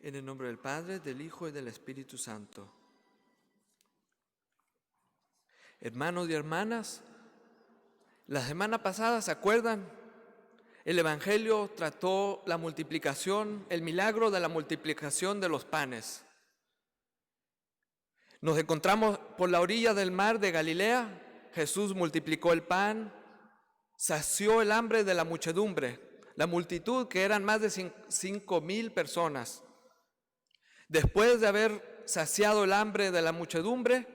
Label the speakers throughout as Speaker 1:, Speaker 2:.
Speaker 1: En el nombre del Padre, del Hijo y del Espíritu Santo. Hermanos y hermanas, la semana pasada, ¿se acuerdan? El Evangelio trató la multiplicación, el milagro de la multiplicación de los panes. Nos encontramos por la orilla del mar de Galilea. Jesús multiplicó el pan, sació el hambre de la muchedumbre, la multitud que eran más de 5,000 personas. Después de haber saciado el hambre de la muchedumbre,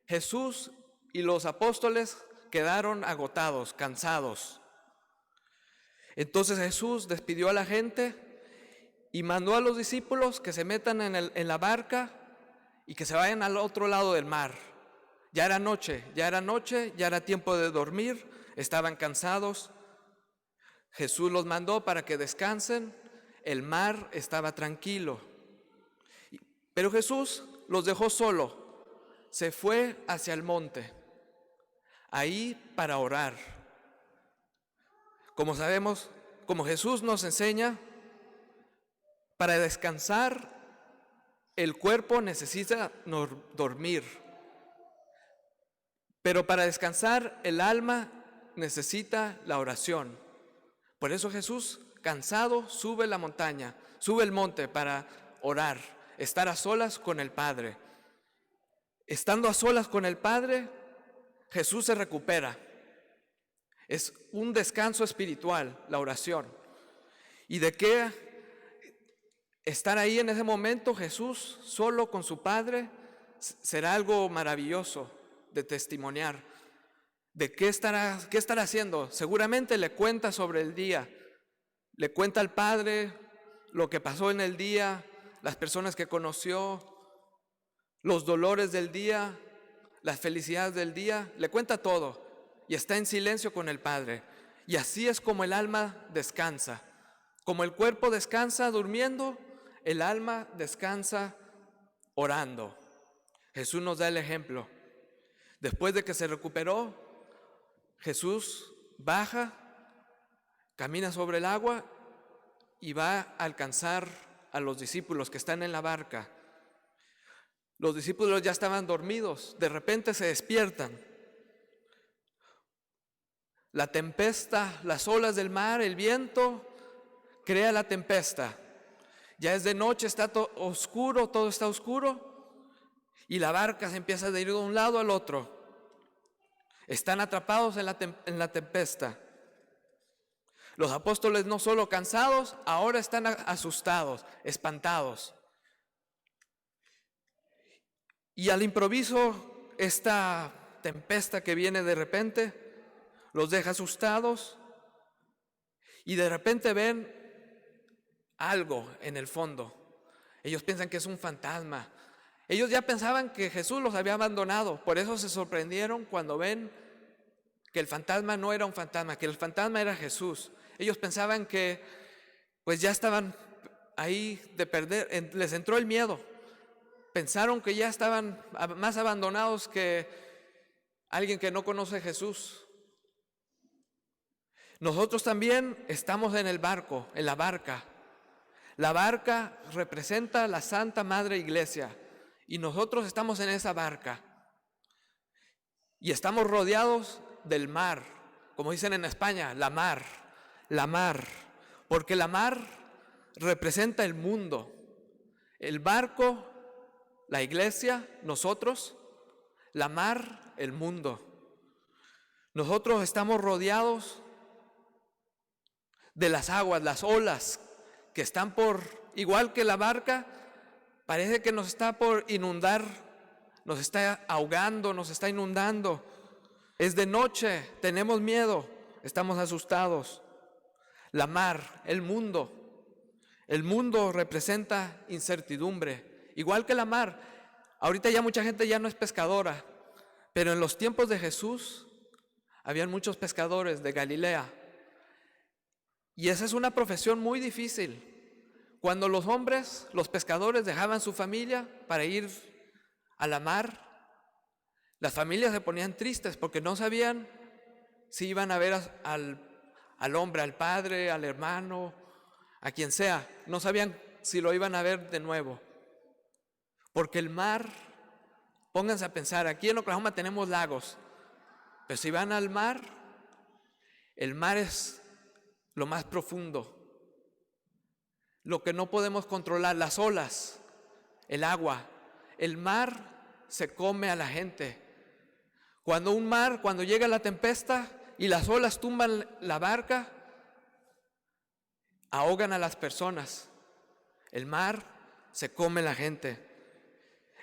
Speaker 1: Jesús y los apóstoles quedaron agotados, cansados. Entonces Jesús despidió a la gente y mandó a los discípulos que se metan en la barca y que se vayan al otro lado del mar. Ya era noche, ya era tiempo de dormir, estaban cansados. Jesús los mandó para que descansen, el mar estaba tranquilo. Pero Jesús los dejó solo, se fue hacia el monte, ahí para orar. Como sabemos, como Jesús nos enseña, para descansar el cuerpo necesita dormir, pero para descansar el alma necesita la oración. Por eso Jesús, cansado, sube la montaña, sube el monte para orar, estar a solas con el Padre. Estando a solas con el Padre, Jesús se recupera. Es un descanso espiritual, la oración. ¿Y de qué estar ahí en ese momento Jesús solo con su Padre? Será algo maravilloso de testimoniar. ¿De qué estará haciendo? Seguramente le cuenta sobre el día. Le cuenta al Padre lo que pasó en el día, las personas que conoció, los dolores del día, las felicidades del día. Le cuenta todo y está en silencio con el Padre. Y así es como el alma descansa. Como el cuerpo descansa durmiendo, el alma descansa orando. Jesús nos da el ejemplo. Después de que se recuperó, Jesús baja, camina sobre el agua y va a alcanzar a los discípulos que están en la barca. Los discípulos ya estaban dormidos, de repente se despiertan. La tempesta, las olas del mar, el viento, crea la tempesta. Ya es de noche, está oscuro, todo está oscuro y la barca se empieza a ir de un lado al otro. Están atrapados en la tempesta. Los apóstoles no solo cansados, ahora están asustados, espantados. Y al improviso, esta tempesta que viene de repente los deja asustados y de repente ven algo en el fondo. Ellos piensan que es un fantasma. Ellos ya pensaban que Jesús los había abandonado, por eso se sorprendieron cuando ven que el fantasma no era un fantasma, que el fantasma era Jesús. Ellos pensaban que pues ya estaban ahí de perder, les entró el miedo. Pensaron que ya estaban más abandonados que alguien que no conoce a Jesús. Nosotros también estamos en el barco, en la barca. La barca representa la Santa Madre Iglesia y nosotros estamos en esa barca. Y estamos rodeados del mar, como dicen en España, la mar, porque la mar representa el mundo. El barco, la iglesia, nosotros, la mar, el mundo. Nosotros estamos rodeados de las aguas, las olas que están igual que la barca, parece que nos está por inundar, nos está ahogando, nos está inundando. Es de noche, tenemos miedo, estamos asustados. La mar, el mundo representa incertidumbre, igual que la mar. Ahorita ya mucha gente ya no es pescadora, pero en los tiempos de Jesús habían muchos pescadores de Galilea. Y esa es una profesión muy difícil. Cuando los hombres, los pescadores, dejaban su familia para ir a la mar, las familias se ponían tristes porque no sabían si iban a ver al hombre, al padre, al hermano, a quien sea. No sabían si lo iban a ver de nuevo. Porque el mar, pónganse a pensar, aquí en Oklahoma tenemos lagos, pero si van al mar, el mar es lo más profundo, lo que no podemos controlar, las olas, el agua. El mar se come a la gente. Cuando llega la tempestad y las olas tumban la barca, ahogan a las personas. El mar se come a la gente.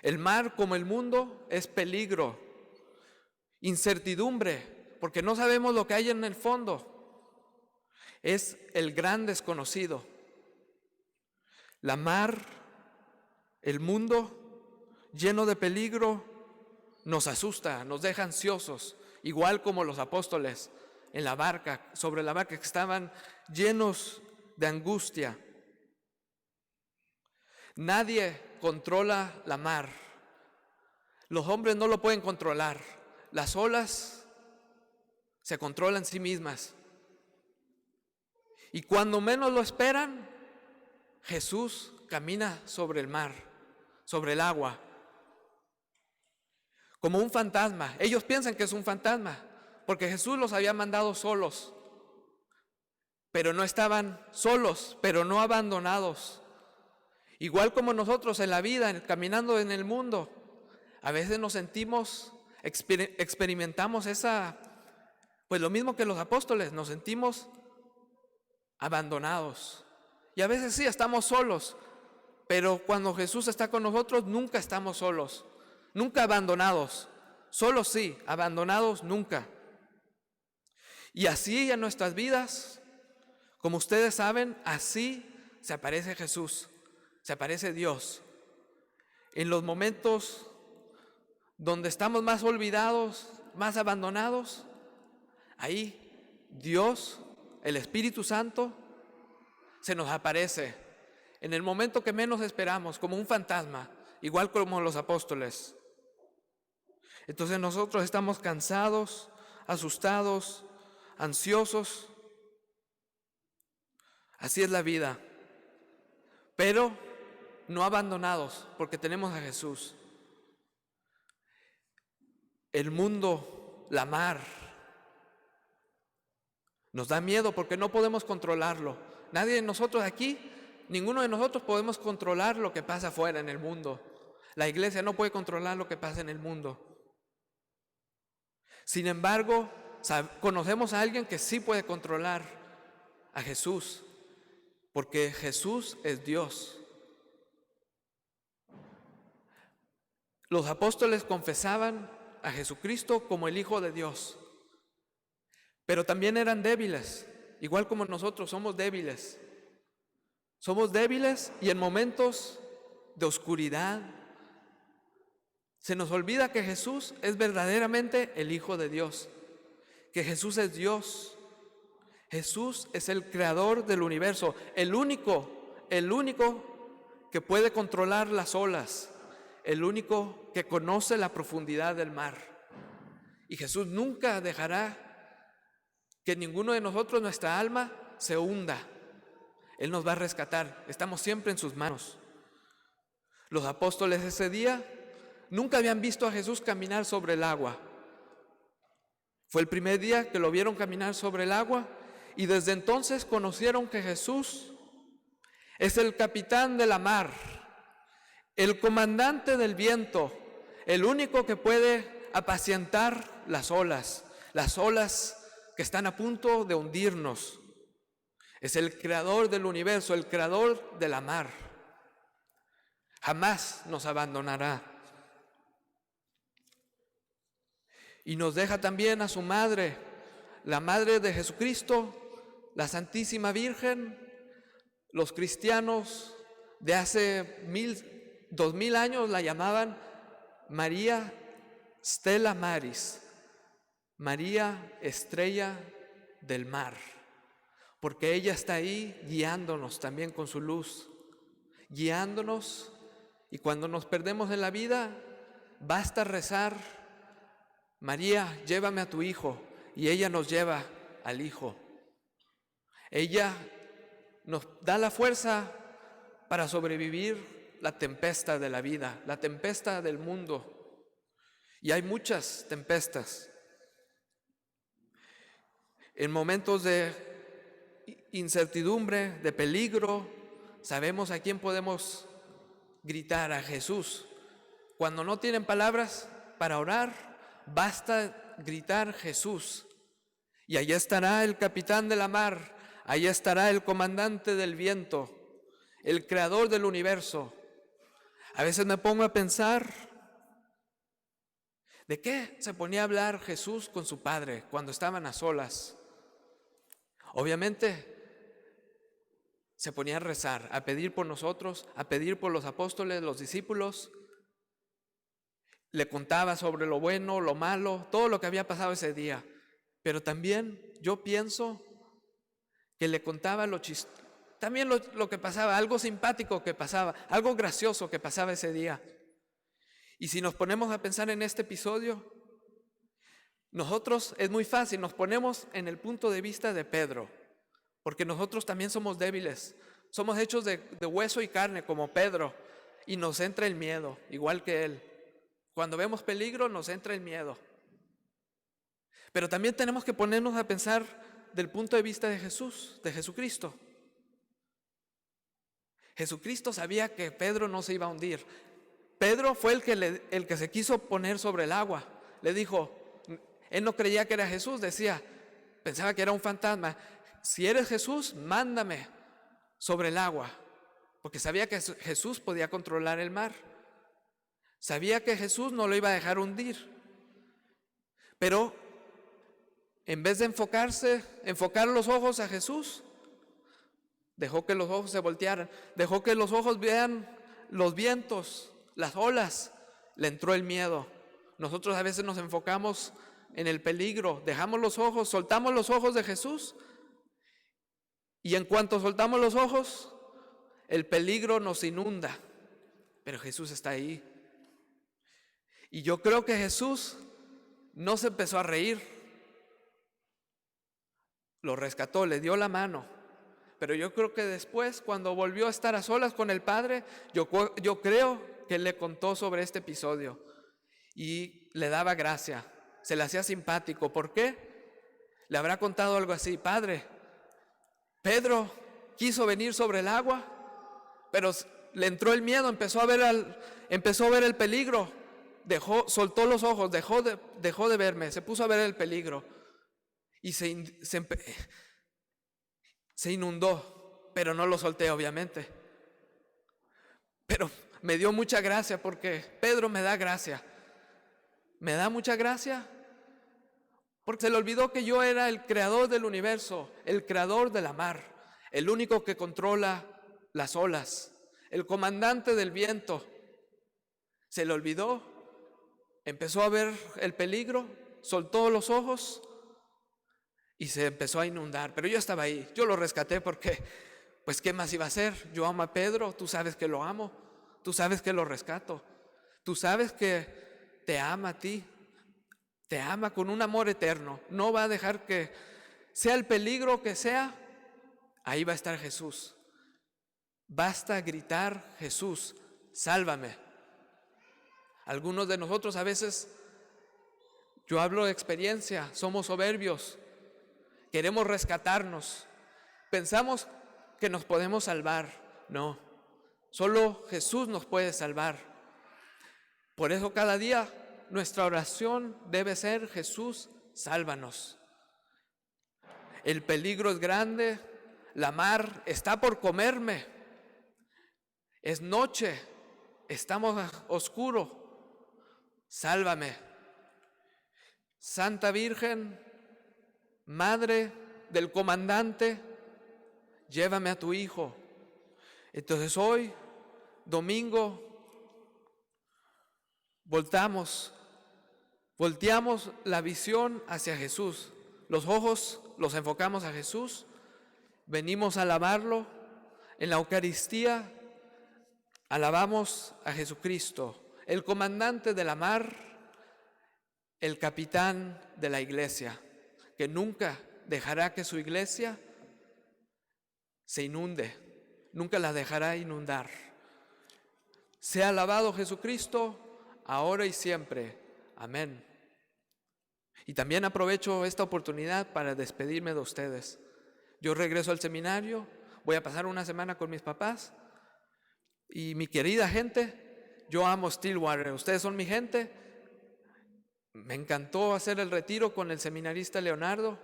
Speaker 1: El mar, como el mundo, es peligro, incertidumbre, porque no sabemos lo que hay en el fondo. Es el gran desconocido. La mar, el mundo, lleno de peligro, nos asusta, nos deja ansiosos, igual como los apóstoles en la barca, sobre la barca, que estaban llenos de angustia. Nadie controla la mar. Los hombres no lo pueden controlar. Las olas se controlan sí mismas. Y cuando menos lo esperan, Jesús camina sobre el mar, sobre el agua, como un fantasma. Ellos piensan que es un fantasma, porque Jesús los había mandado solos, pero no estaban solos, pero no abandonados. Igual como nosotros en la vida, caminando en el mundo, a veces nos sentimos, experimentamos pues lo mismo que los apóstoles, nos sentimos abandonados. Y a veces sí, estamos solos, pero cuando Jesús está con nosotros, nunca estamos solos, nunca abandonados. Solos sí, abandonados nunca. Y así en nuestras vidas, como ustedes saben, así se aparece Jesús, se aparece Dios. En los momentos donde estamos más olvidados, más abandonados, ahí Dios, el Espíritu Santo, se nos aparece en el momento que menos esperamos, como un fantasma, igual como los apóstoles. Entonces nosotros estamos cansados, asustados, ansiosos. Así es la vida, pero no abandonados, porque tenemos a Jesús. El mundo, la mar, nos da miedo porque no podemos controlarlo. Nadie de nosotros aquí, ninguno de nosotros podemos controlar lo que pasa afuera en el mundo. La iglesia no puede controlar lo que pasa en el mundo. Sin embargo, conocemos a alguien que sí puede controlar, a Jesús, porque Jesús es Dios. Los apóstoles confesaban a Jesucristo como el Hijo de Dios, pero también eran débiles, igual como nosotros somos débiles. Somos débiles y en momentos de oscuridad se nos olvida que Jesús es verdaderamente el Hijo de Dios, que Jesús es Dios. Jesús es el creador del universo, el único que puede controlar las olas, el único que conoce la profundidad del mar. Y Jesús nunca dejará que ninguno de nosotros, nuestra alma, se hunda. Él nos va a rescatar, estamos siempre en sus manos. Los apóstoles ese día nunca habían visto a Jesús caminar sobre el agua. Fue el primer día que lo vieron caminar sobre el agua y desde entonces conocieron que Jesús es el capitán de la mar, el comandante del viento, el único que puede apacientar las olas que están a punto de hundirnos. Es el creador del universo, el creador de la mar. Jamás nos abandonará. Y nos deja también a su madre, la madre de Jesucristo, la Santísima Virgen. Los cristianos de hace 2000 años la llamaban María Stella Maris, María Estrella del Mar, porque ella está ahí guiándonos también con su luz, guiándonos. Y cuando nos perdemos en la vida, basta rezar: María, llévame a tu hijo, y ella nos lleva al hijo. Ella nos da la fuerza para sobrevivir la tempestad de la vida, la tempestad del mundo. Y hay muchas tempestas. En momentos de incertidumbre, de peligro, sabemos a quién podemos gritar: a Jesús. Cuando no tienen palabras para orar, basta gritar Jesús. Y allí estará el capitán de la mar, allí estará el comandante del viento, el creador del universo. A veces me pongo a pensar, ¿de qué se ponía a hablar Jesús con su Padre cuando estaban a solas? Obviamente se ponía a rezar, a pedir por nosotros, a pedir por los apóstoles, los discípulos. Le contaba sobre lo bueno, lo malo, todo lo que había pasado ese día. Pero también yo pienso que le contaba también lo que pasaba, algo simpático que pasaba, algo gracioso que pasaba ese día. Y si nos ponemos a pensar en este episodio, nosotros es muy fácil, nos ponemos en el punto de vista de Pedro, porque nosotros también somos débiles, somos hechos de hueso y carne como Pedro, y nos entra el miedo, igual que él. Cuando vemos peligro nos entra el miedo. Pero también tenemos que ponernos a pensar del punto de vista de Jesús, de Jesucristo. Jesucristo sabía que Pedro no se iba a hundir. Pedro fue el que se quiso poner sobre el agua. Le dijo, él no creía que era Jesús, pensaba que era un fantasma. Si eres Jesús, mándame sobre el agua, porque sabía que Jesús podía controlar el mar. Sabía que Jesús no lo iba a dejar hundir. Pero en vez de enfocar los ojos a Jesús, dejó que los ojos se voltearan, dejó que los ojos vean los vientos, las olas. Le entró el miedo. Nosotros a veces nos enfocamos en el peligro, dejamos los ojos, soltamos los ojos de Jesús, y en cuanto soltamos los ojos, el peligro nos inunda. Pero Jesús está ahí. Y yo creo que Jesús no se empezó a reír. Lo rescató, le dio la mano. Pero yo creo que después, cuando volvió a estar a solas con el Padre, yo creo que le contó sobre este episodio y le daba gracia, se le hacía simpático. ¿Por qué? Le habrá contado algo así: Padre, Pedro quiso venir sobre el agua, pero le entró el miedo, empezó a ver el peligro, soltó los ojos, dejó de verme, se puso a ver el peligro y se inundó, pero no lo solté, obviamente. Pero me dio mucha gracia, porque Pedro me da gracia. Me da mucha gracia porque se le olvidó que yo era el creador del universo, el creador de la mar, el único que controla las olas, el comandante del viento. Se le olvidó, empezó a ver el peligro, soltó los ojos y se empezó a inundar. Pero yo estaba ahí, yo lo rescaté porque, pues, ¿qué más iba a hacer? Yo amo a Pedro, tú sabes que lo amo, tú sabes que lo rescato, tú sabes que te ama a ti, te ama con un amor eterno. No va a dejar que sea el peligro que sea, ahí va a estar Jesús. Basta gritar: Jesús, sálvame. Algunos de nosotros a veces, yo hablo de experiencia, somos soberbios, queremos rescatarnos, pensamos que nos podemos salvar. No, solo Jesús nos puede salvar. Por eso cada día nuestra oración debe ser: Jesús, sálvanos. El peligro es grande, la mar está por comerme, es noche, estamos oscuro, sálvame. Santa Virgen, Madre del comandante, llévame a tu Hijo. Entonces hoy, domingo, volteamos la visión hacia Jesús, los ojos los enfocamos a Jesús, venimos a alabarlo. En la Eucaristía alabamos a Jesucristo, el comandante de la mar, el capitán de la iglesia, que nunca dejará que su iglesia se inunde. nunca la dejará inundar. Sea alabado Jesucristo, ahora y siempre. Amén. Y también aprovecho esta oportunidad para despedirme de ustedes. Yo regreso al seminario, voy a pasar una semana con mis papás. Y mi querida gente, yo amo Stillwater, ustedes son mi gente. Me encantó hacer el retiro con el seminarista Leonardo.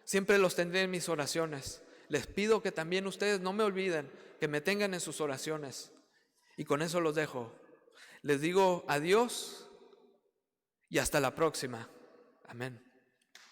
Speaker 1: Siempre los tendré en mis oraciones. Les pido que también ustedes no me olviden, que me tengan en sus oraciones. Y con eso los dejo. Les digo adiós y hasta la próxima. Amén.